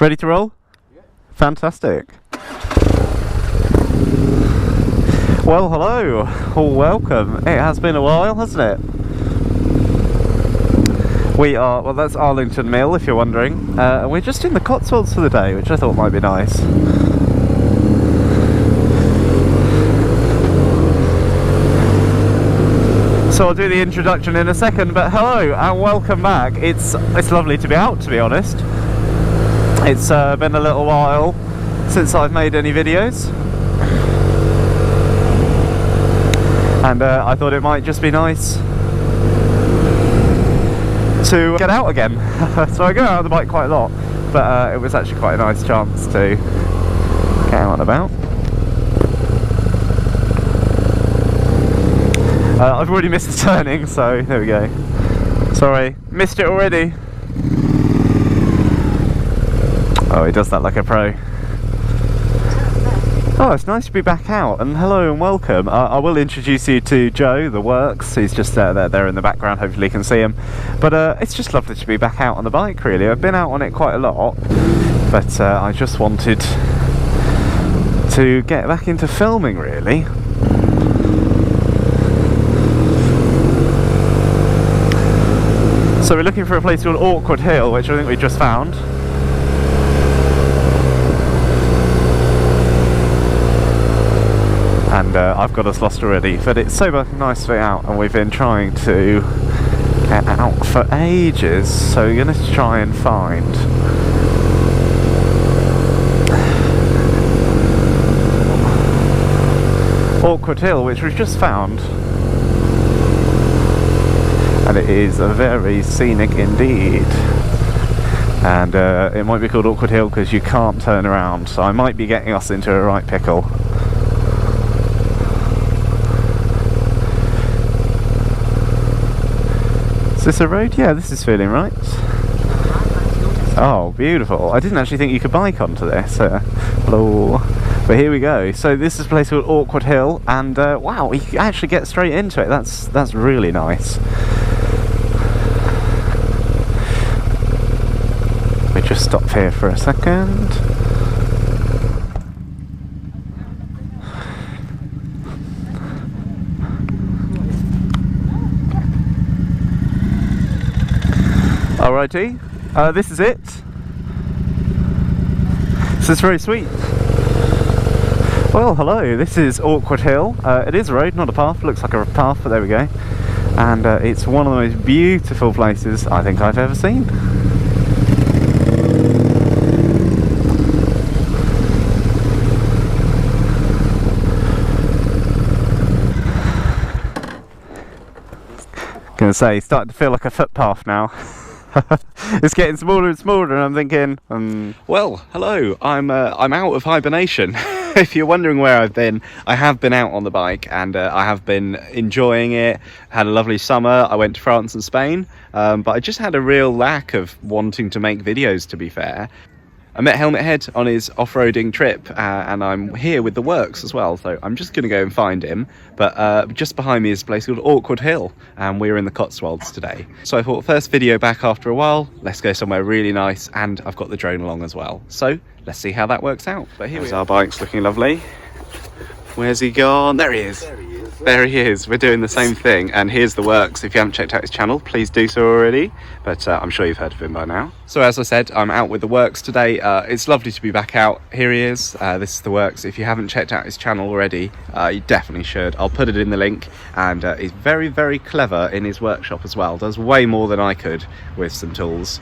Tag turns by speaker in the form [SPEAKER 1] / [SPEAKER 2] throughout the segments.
[SPEAKER 1] Ready to roll?
[SPEAKER 2] Yeah.
[SPEAKER 1] Fantastic. Well, hello, or welcome. It has been a while, hasn't it? We are, well, that's Arlington Mill, if you're wondering. And we're just in the Cotswolds for the day, which I thought might be nice. So I'll do the introduction in a second, but hello and welcome back. It's lovely to be out, to be honest. It's been a little while since I've made any videos. And I thought it might just be nice to get out again. So I go out on the bike quite a lot, but it was actually quite a nice chance to get out and about. I've already missed the turning, so there we go. Sorry, missed it already. Oh, he does that like a pro. Oh, it's nice to be back out, and hello and welcome. I will introduce you to Joe, the works. He's just there in the background, hopefully you can see him. But it's just lovely to be back out on the bike, really. I've been out on it quite a lot, but I just wanted to get back into filming, really. So we're looking for a place called Awkward Hill, which I think we just found. And I've got us lost already, but it's so nice to be out, and we've been trying to get out for ages, so we're going to try and find Awkward Hill, which we've just found, and it is very scenic indeed. And it might be called Awkward Hill because you can't turn around, so I might be getting us into a right pickle. Is this a road? Yeah, this is feeling right. Oh, beautiful. I didn't actually think you could bike onto this. Hello. But here we go. So this is a place called Awkward Hill, and wow, you can actually get straight into it. That's really nice. We just stop here for a second. Alrighty, this is it. This is very sweet. Well, hello, this is Awkward Hill. It is a road, not a path. Looks like a path, but there we go. And it's one of the most beautiful places I think I've ever seen. Gonna say, starting to feel like a footpath now. It's getting smaller and smaller, and I'm thinking, well, hello, I'm out of hibernation. If you're wondering where I've been, I have been out on the bike, and I have been enjoying it. Had a lovely summer. I went to France and Spain, but I just had a real lack of wanting to make videos, to be fair. I met Helmet Head on his off-roading trip, and I'm here with the works as well, so I'm just going to go and find him. But just behind me is a place called Awkward Hill, and we're in the Cotswolds today. So I thought, first video back after a while, let's go somewhere really nice, and I've got the drone along as well. So let's see how that works out. But here's our bike's looking lovely. Where's he gone? There he is. There he is. We're doing the same thing, and here's the works. If you haven't checked out his channel, please do so already, but I'm sure you've heard of him by now. So as I said, I'm out with the works today. It's lovely to be back out. Here he is. This is the works. If you haven't checked out his channel already, you definitely should. I'll put it in the link, and he's very, very clever in his workshop as well. Does way more than I could with some tools.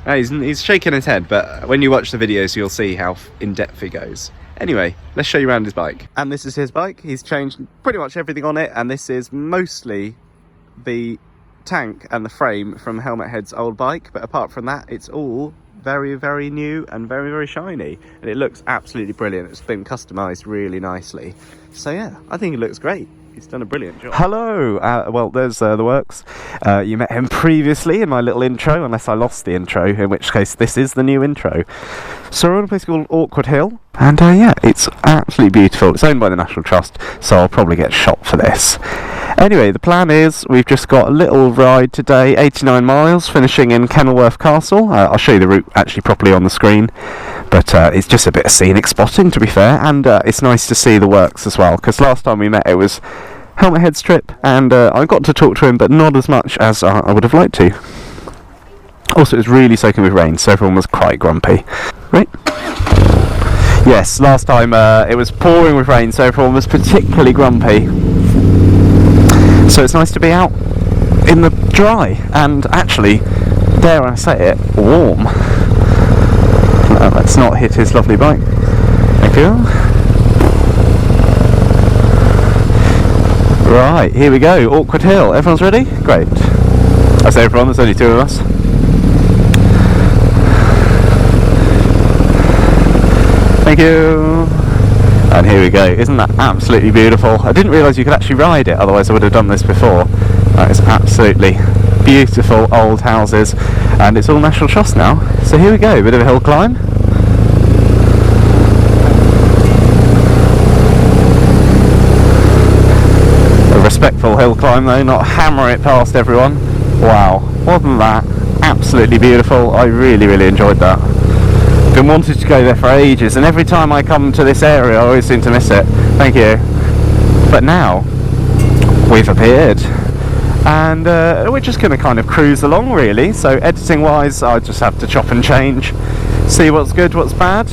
[SPEAKER 1] He's shaking his head, but when you watch the videos, you'll see how in-depth he goes. Anyway, let's show you around his bike. And this is his bike. He's changed pretty much everything on it, and this is mostly the tank and the frame from Helmet Head's old bike, but apart from that, it's all very, very new and very, very shiny, and it looks absolutely brilliant. It's been customized really nicely. So yeah, I think it looks great. He's done a brilliant job. Hello, well, there's the works. You met him previously in my little intro, unless I lost the intro, in which case this is the new intro. So we're on a place called Awkward Hill, and yeah, it's absolutely beautiful. It's owned by the National Trust, so I'll probably get shot for this. Anyway, the plan is we've just got a little ride today, 89 miles, finishing in Kenilworth Castle. I'll show you the route actually properly on the screen, but it's just a bit of scenic spotting, to be fair, and it's nice to see the works as well, because last time we met it was Helmet Head's trip, and I got to talk to him, but not as much as I would have liked to. Also, it was really soaking with rain, so everyone was quite grumpy. Right? Yes, last time it was pouring with rain, so everyone was particularly grumpy. So it's nice to be out in the dry, and actually, dare I say it, warm. Let's not hit his lovely bike. Thank you. Right, here we go, Awkward Hill. Everyone's ready? Great. I say everyone, there's only two of us. Thank you. And here we go. Isn't that absolutely beautiful? I didn't realise you could actually ride it, otherwise I would have done this before. That is absolutely beautiful old houses, and it's all National Trust now. So here we go, bit of a hill climb. A respectful hill climb though, not hammer it past everyone. Wow, wasn't that absolutely beautiful? I really, really enjoyed that. Been wanting to go there for ages, and every time I come to this area I always seem to miss it. Thank you. But now we've appeared, and we're just going to kind of cruise along really. So editing wise I just have to chop and change, see what's good, what's bad,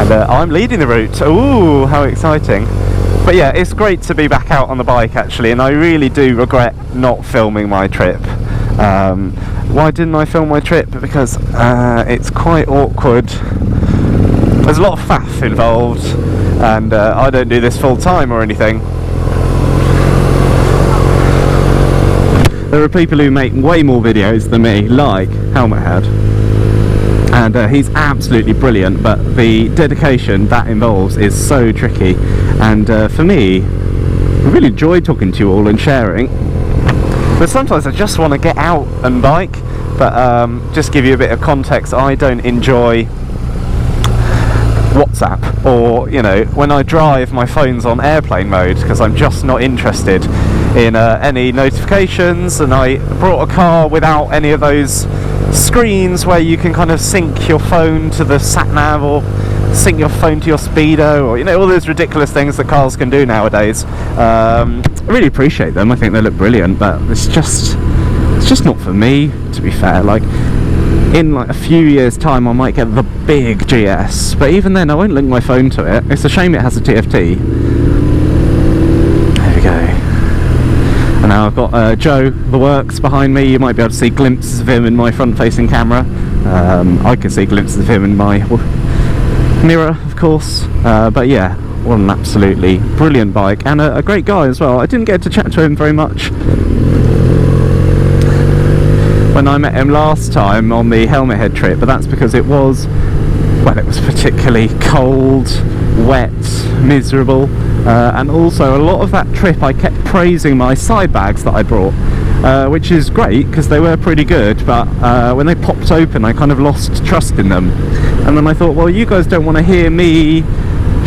[SPEAKER 1] and I'm leading the route. Ooh, how exciting. But yeah, it's great to be back out on the bike actually, and I really do regret not filming my trip. Why didn't I film my trip? Because it's quite awkward. There's a lot of faff involved, and I don't do this full time or anything. There are people who make way more videos than me, like Helmet Head, and he's absolutely brilliant, but the dedication that involves is so tricky, and for me, I really enjoy talking to you all and sharing. But sometimes I just want to get out and bike, but just give you a bit of context, I don't enjoy WhatsApp, or you know, when I drive my phone's on airplane mode because I'm just not interested in any notifications, and I brought a car without any of those screens where you can kind of sync your phone to the sat-nav or sync your phone to your speedo, or you know, all those ridiculous things that cars can do nowadays. I really appreciate them, I think they look brilliant, but it's just not for me, to be fair. Like, in like a few years time I might get the big GS, but even then I won't link my phone to it. It's a shame it has a TFT. There we go. And now I've got Joe, the works, behind me. You might be able to see glimpses of him in my front facing camera. I can see glimpses of him in my mirror, of course, but yeah, what an absolutely brilliant bike, and a great guy as well. I didn't get to chat to him very much when I met him last time on the Helmet Head trip, but that's because it was, well, it was particularly cold, wet, miserable, and also a lot of that trip I kept praising my side bags that I brought, which is great because they were pretty good, but when they popped open I kind of lost trust in them, and then I thought, well, you guys don't want to hear me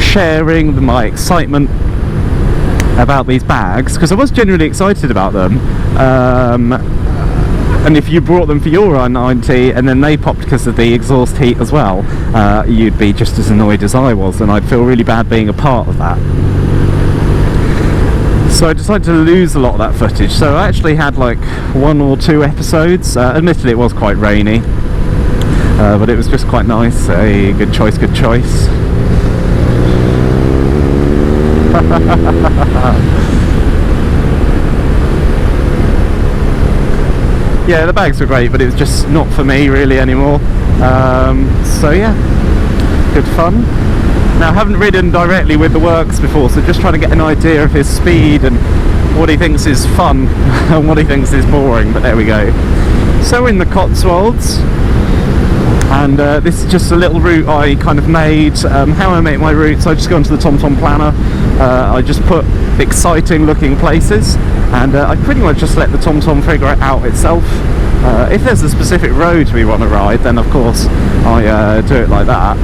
[SPEAKER 1] sharing my excitement about these bags, because I was genuinely excited about them, and if you brought them for your R90 and then they popped because of the exhaust heat as well, you'd be just as annoyed as I was, and I'd feel really bad being a part of that. So I decided to lose a lot of that footage, so I actually had like 1 or 2 episodes. Admittedly it was quite rainy, but it was just quite nice. A good choice, good choice. Yeah, the bags were great, but it was just not for me really anymore. So yeah, good fun. Now I haven't ridden directly with the works before, so just trying to get an idea of his speed and what he thinks is fun and what he thinks is boring, but there we go. So we're in the Cotswolds, and this is just a little route I kind of made. How I make my routes, I just go into the TomTom planner, I just put exciting looking places, and I pretty much just let the TomTom figure it out itself. If there's a specific road we want to ride, then of course I do it like that.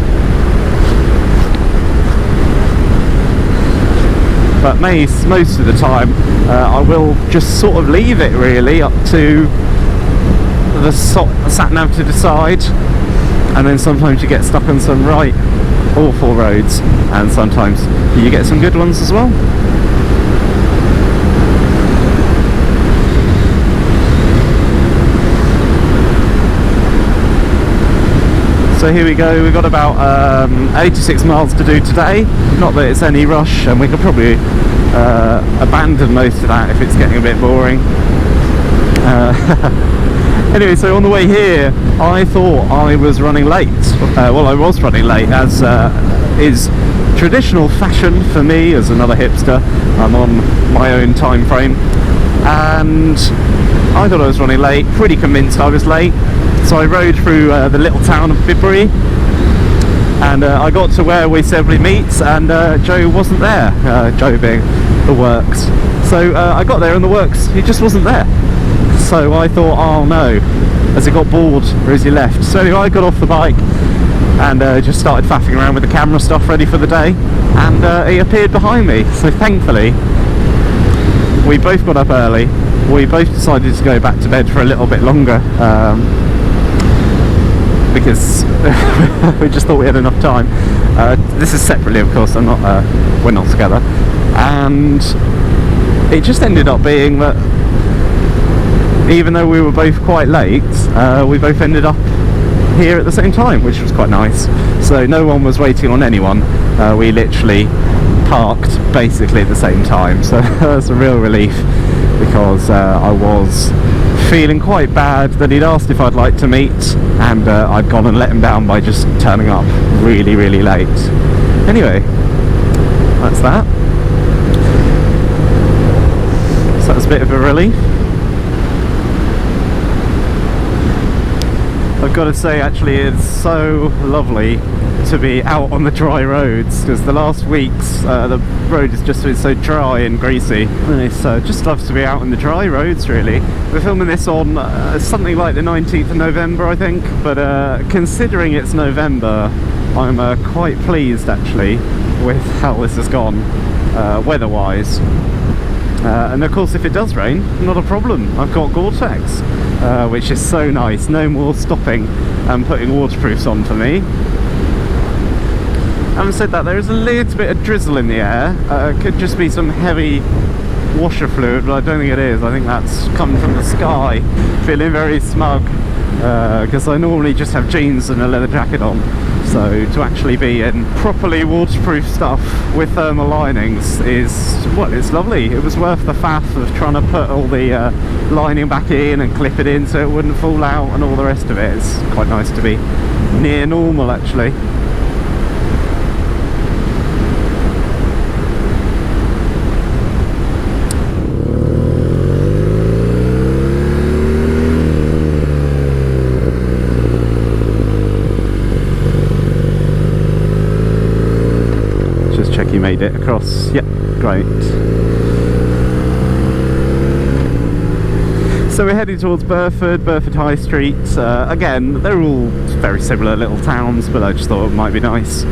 [SPEAKER 1] but most of the time I will just sort of leave it really up to the sat-nav to decide, and then sometimes you get stuck on some right awful roads, and sometimes you get some good ones as well. So here we go, we've got about 86 miles to do today. Not that it's any rush, and we could probably abandon most of that if it's getting a bit boring. Anyway, so on the way here, I thought I was running late. Well, I was running late, as is traditional fashion for me as another hipster. I'm on my own time frame, and I thought I was running late, pretty convinced I was late. So I rode through the little town of Burford, and I got to where we said we meet, and Joe wasn't there, Joe being the works. So I got there and the works, he just wasn't there. So I thought, oh no, has he got bored or has he left? So anyway, I got off the bike and just started faffing around with the camera stuff ready for the day, and he appeared behind me. So thankfully we both got up early, we both decided to go back to bed for a little bit longer, because we just thought we had enough time. This is separately, of course, we're not together, and it just ended up being that even though we were both quite late, we both ended up here at the same time, which was quite nice. So no one was waiting on anyone. We literally parked basically at the same time, so that's a real relief, because I was feeling quite bad that he'd asked if I'd like to meet, and I'd gone and let him down by just turning up really, really late. Anyway, that's that. So that's a bit of a relief. I've got to say, actually, it's so lovely to be out on the dry roads, because the last weeks the road has just been so dry and greasy, and it's just loves to be out on the dry roads really. We're filming this on something like the 19th of November, I think, but considering it's November, I'm quite pleased actually with how this has gone weather-wise. And of course, if it does rain, not a problem, I've got Gore-Tex, which is so nice. No more stopping and putting waterproofs on for me. Having said that, there is a little bit of drizzle in the air. It could just be some heavy washer fluid, but I don't think it is. I think that's coming from the sky. Feeling very smug, because I normally just have jeans and a leather jacket on. So to actually be in properly waterproof stuff with thermal linings is, well, it's lovely. It was worth the faff of trying to put all the lining back in and clip it in so it wouldn't fall out and all the rest of it. It's quite nice to be near normal actually. You made it across. Yep, great. So we're heading towards Burford High Street. Again, they're all very similar little towns, but I just thought it might be nice.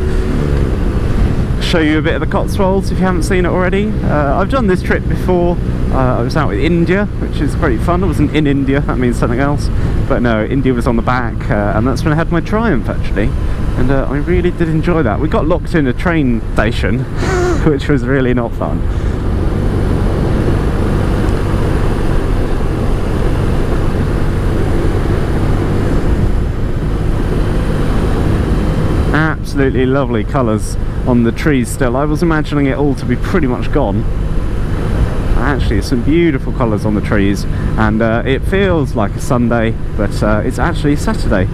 [SPEAKER 1] Show you a bit of the Cotswolds if you haven't seen it already. I've done this trip before. I was out with India, which is great fun. I wasn't in India, that means something else. But no, India was on the back, and that's when I had my Triumph actually. And I really did enjoy that. We got locked in a train station, which was really not fun. Absolutely lovely colours on the trees still. I was imagining it all to be pretty much gone. Actually, some beautiful colours on the trees, and it feels like a Sunday, but it's actually Saturday.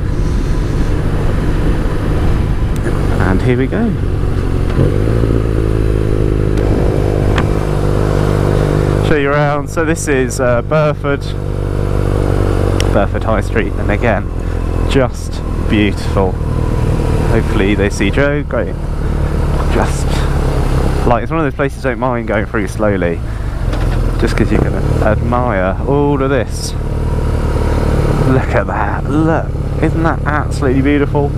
[SPEAKER 1] And here we go. Show you around. So this is Burford High Street, and again, just beautiful. Hopefully they see Joe. Great. Just like, it's one of those places I don't mind going through slowly, just because you can admire all of this. Look at that. Look, isn't that absolutely beautiful?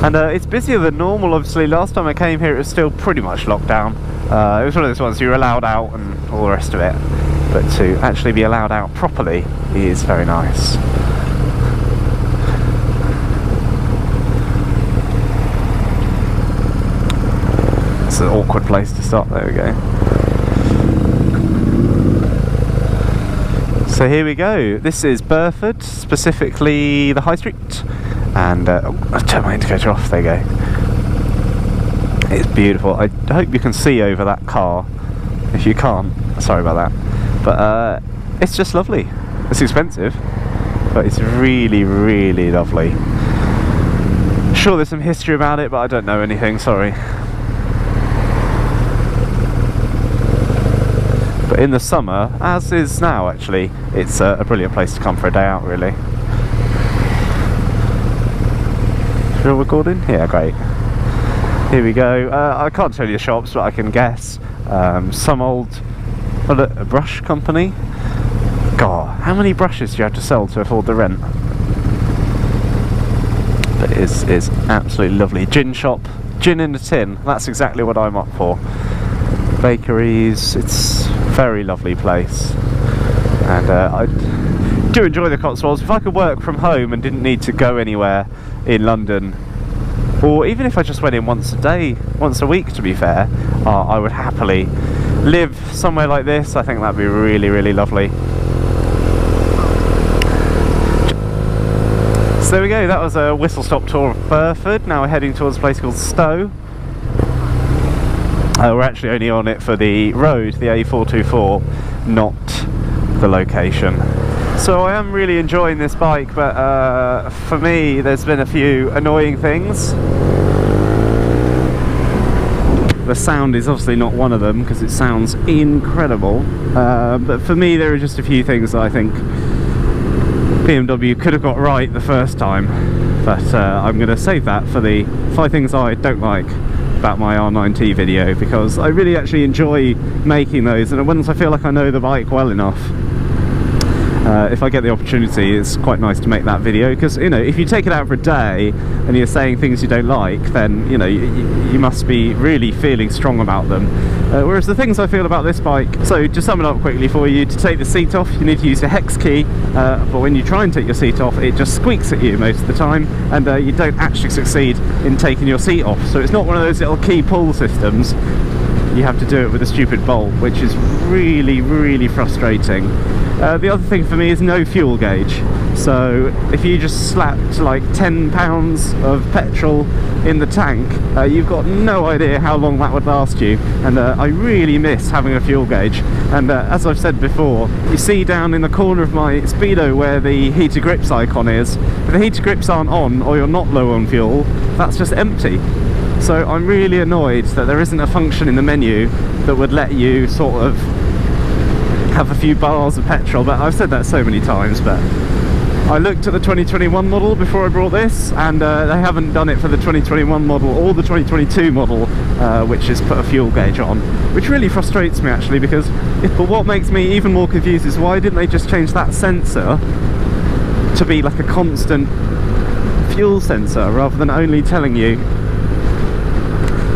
[SPEAKER 1] And it's busier than normal. Obviously last time I came here it was still pretty much locked down. It was one of those ones you were allowed out and all the rest of it, but to actually be allowed out properly is very nice. It's an awkward place to stop. There we go. So here we go. This is Burford, specifically the High Street. And I've turned my indicator off. There you go. It's beautiful. I hope you can see over that car. If you can't, sorry about that. But it's just lovely. It's expensive, but it's really, really lovely. Sure, there's some history about it, but I don't know anything. Sorry. But in the summer, as is now actually, it's a brilliant place to come for a day out, really. Still recording? Yeah, great. Here we go. I can't tell you the shops, but I can guess. Some old a brush company. God, how many brushes do you have to sell to afford the rent? But it's absolutely lovely. Gin shop, gin in a tin. That's exactly what I'm up for. Bakeries. It's a very lovely place, and I do enjoy the Cotswolds. If I could work from home and didn't need to go anywhere in London, or even if I just went in once a week to be fair, I would happily live somewhere like this. I think that'd be really, really lovely. So there we go, that was a whistle stop tour of Burford. Now we're heading towards a place called Stowe. We're actually only on it for the road, the A424, not the location. So I am really enjoying this bike, but for me there's been a few annoying things. The sound is obviously not one of them because it sounds incredible, but for me there are just a few things that I think BMW could have got right the first time, but I'm going to save that for the 5 things I don't like about my R9T video, because I really actually enjoy making those, and once I feel like I know the bike well enough, if I get the opportunity, it's quite nice to make that video, because, you know, if you take it out for a day and you're saying things you don't like, then, you know, you must be really feeling strong about them. Whereas the things I feel about this bike, so to sum it up quickly for you, to take the seat off you need to use the hex key, but when you try and take your seat off it just squeaks at you most of the time, and you don't actually succeed in taking your seat off. So it's not one of those little key pull systems. You have to do it with a stupid bolt, which is really, really frustrating. The other thing for me is no fuel gauge. So if you just slapped like 10 pounds of petrol in the tank, you've got no idea how long that would last you, and I really miss having a fuel gauge. And as I've said before, you see down in the corner of my Speedo where the heated grips icon is, if the heated grips aren't on or you're not low on fuel, that's just empty. So I'm really annoyed that there isn't a function in the menu that would let you sort of have a few bars of petrol. But I've said that so many times, but I looked at the 2021 model before I brought this, and they haven't done it for the 2021 model or the 2022 model, which has put a fuel gauge on, which really frustrates me actually, because but what makes me even more confused is why didn't they just change that sensor to be like a constant fuel sensor rather than only telling you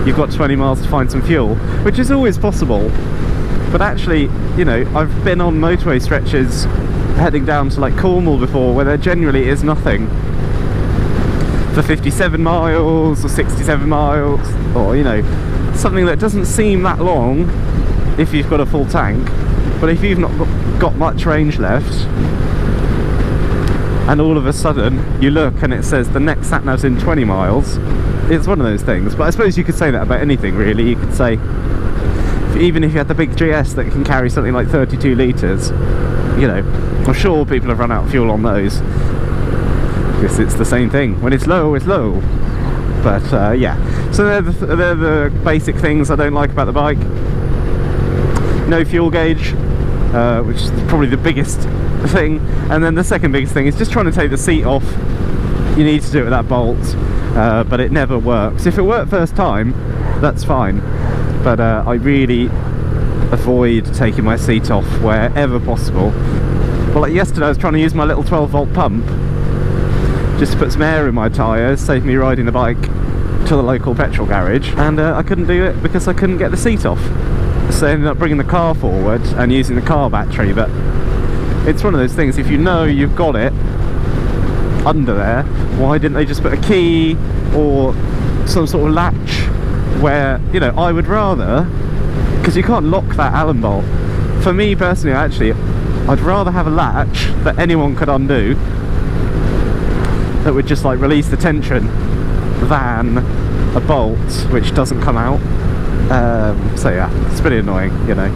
[SPEAKER 1] you've got 20 miles to find some fuel, which is always possible. But actually, you know, I've been on motorway stretches heading down to like Cornwall before where there generally is nothing for 57 miles or 67 miles, or, you know, something that doesn't seem that long if you've got a full tank, but if you've not got much range left and all of a sudden you look and it says the next sat-nav's in 20 miles, it's one of those things. But I suppose you could say that about anything really. You could say, even if you had the big GS that can carry something like 32 litres, you know, I'm sure people have run out of fuel on those, because it's the same thing. When it's low, it's low. But yeah, so they're the basic things I don't like about the bike. No fuel gauge, which is probably the biggest thing, and then the second biggest thing is just trying to take the seat off. You need to do it with that bolt, but it never works. If it worked first time, that's fine, but I really avoid taking my seat off wherever possible. Well, like yesterday I was trying to use my little 12 volt pump just to put some air in my tyres, save me riding the bike to the local petrol garage, and I couldn't do it because I couldn't get the seat off. So I ended up bringing the car forward and using the car battery. But it's one of those things, if you know you've got it under there, why didn't they just put a key or some sort of latch where, you know, I would rather, because you can't lock that Allen bolt. For me personally, actually, I'd rather have a latch that anyone could undo that would just like release the tension than a bolt which doesn't come out. So yeah, it's pretty annoying, you know.